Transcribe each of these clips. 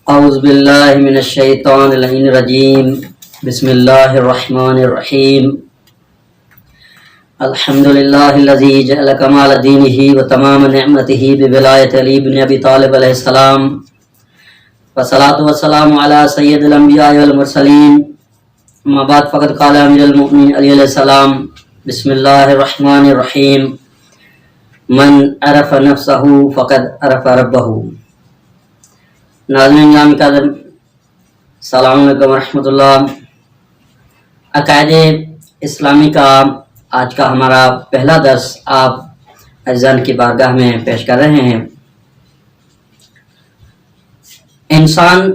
اعوذ باللہ من الشیطان اللعین الرجیم بسم اللہ الرحمن الرحیم الحمدللہ الذی جعل کمال دینہ و تمام نعمتہ بولایت علی بن ابی طالب علیہ السلام والصلاة والسلام علی سید الانبیاء والمرسلین اما بعد فقد قال امیر المؤمنین علی علیہ السلام بسم اللہ الرحمن الرحیم من عرف نفسہ فقد عرف ربہ۔ ناظرین گرامی قدر، السلام علیکم ورحمۃ اللہ۔ عقائد اسلامی کا آج کا ہمارا پہلا درس آپ عزیزان کی بارگاہ میں پیش کر رہے ہیں۔ انسان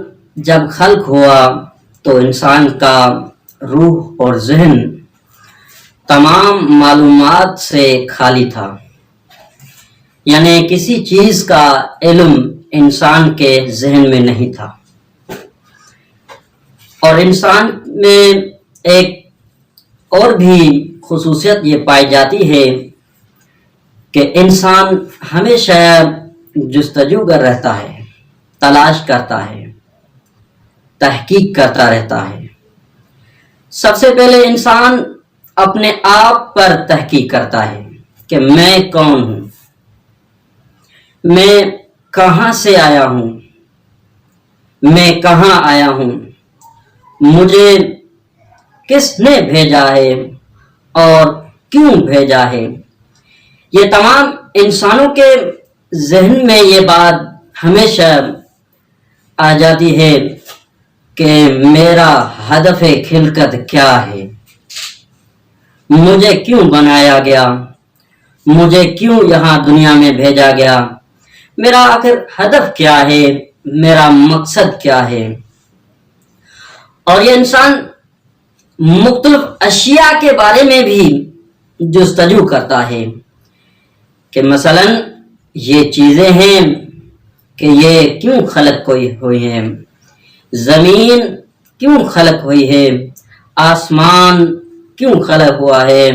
جب خلق ہوا تو انسان کا روح اور ذہن تمام معلومات سے خالی تھا، یعنی کسی چیز کا علم انسان کے ذہن میں نہیں تھا۔ اور انسان میں ایک اور بھی خصوصیت یہ پائی جاتی ہے کہ انسان ہمیشہ جستجو کر رہتا ہے، تلاش کرتا ہے، تحقیق کرتا رہتا ہے۔ سب سے پہلے انسان اپنے آپ پر تحقیق کرتا ہے کہ میں کون ہوں، میں کہاں سے آیا ہوں، میں کہاں آیا ہوں، مجھے کس نے بھیجا ہے اور کیوں بھیجا ہے۔ یہ تمام انسانوں کے ذہن میں یہ بات ہمیشہ آ جاتی ہے کہ میرا ہدف خلقت کیا ہے، مجھے کیوں بنایا گیا، مجھے کیوں یہاں دنیا میں بھیجا گیا، میرا آخر ہدف کیا ہے، میرا مقصد کیا ہے۔ اور یہ انسان مختلف اشیاء کے بارے میں بھی جستجو کرتا ہے کہ مثلا یہ چیزیں ہیں کہ یہ کیوں خلق ہوئی ہیں، زمین کیوں خلق ہوئی ہے، آسمان کیوں خلق ہوا ہے،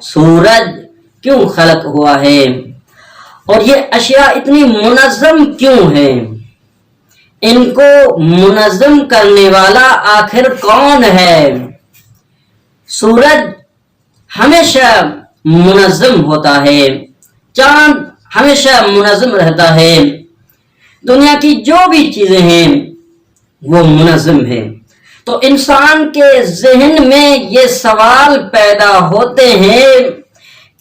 سورج کیوں خلق ہوا ہے، اور یہ اشیاء اتنی منظم کیوں ہیں، ان کو منظم کرنے والا آخر کون ہے۔ سورج ہمیشہ منظم ہوتا ہے، چاند ہمیشہ منظم رہتا ہے، دنیا کی جو بھی چیزیں ہیں وہ منظم ہیں۔ تو انسان کے ذہن میں یہ سوال پیدا ہوتے ہیں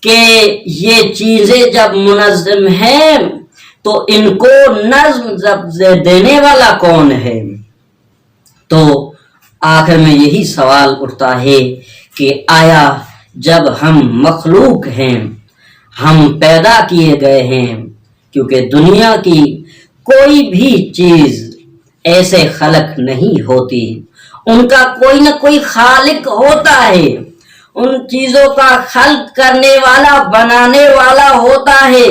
کہ یہ چیزیں جب منظم ہیں تو ان کو نظم ضبط دینے والا کون ہے۔ تو آخر میں یہی سوال اٹھتا ہے کہ آیا جب ہم مخلوق ہیں، ہم پیدا کیے گئے ہیں، کیونکہ دنیا کی کوئی بھی چیز ایسے خلق نہیں ہوتی، ان کا کوئی نہ کوئی خالق ہوتا ہے، ان چیزوں کا خلق کرنے والا، بنانے والا ہوتا ہے،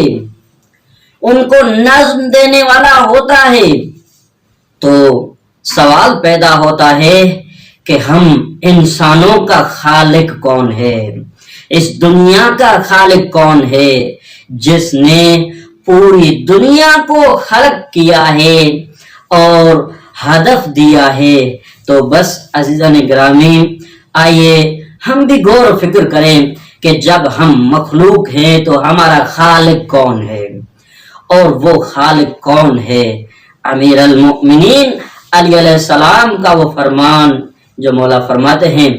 ان کو نظم دینے والا ہوتا ہے۔ تو سوال پیدا ہوتا ہے کہ ہم انسانوں کا خالق کون ہے، اس دنیا کا خالق کون ہے جس نے پوری دنیا کو خلق کیا ہے اور ہدف دیا ہے۔ تو بس عزیزان گرامی، آئیے ہم بھی غور و فکر کریں کہ جب ہم مخلوق ہیں تو ہمارا خالق کون ہے، اور وہ خالق کون ہے۔ امیر المؤمنین علی علیہ السلام کا وہ فرمان جو مولا فرماتے ہیں،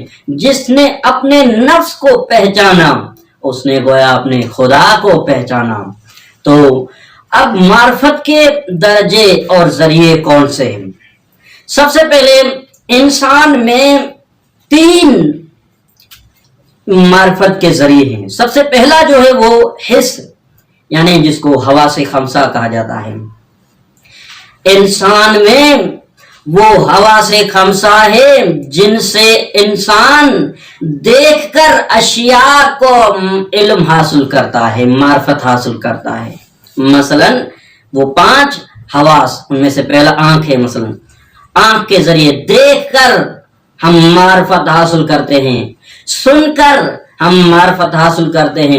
جس نے اپنے نفس کو پہچانا اس نے گویا اپنے خدا کو پہچانا۔ تو اب معرفت کے درجے اور ذریعے کون سے ہیں؟ سب سے پہلے انسان میں 3 معرفت کے ذریعے ہیں۔ سب سے پہلا جو ہے وہ حس، یعنی جس کو حواس خمسہ کہا جاتا ہے۔ انسان میں وہ حواس خمسہ ہے جن سے انسان دیکھ کر اشیاء کو علم حاصل کرتا ہے، معرفت حاصل کرتا ہے۔ مثلا وہ 5 حواس، ان میں سے پہلا آنکھ ہے۔ مثلا آنکھ کے ذریعے دیکھ کر ہم معرفت حاصل کرتے ہیں، سن کر ہم معرفت حاصل کرتے ہیں،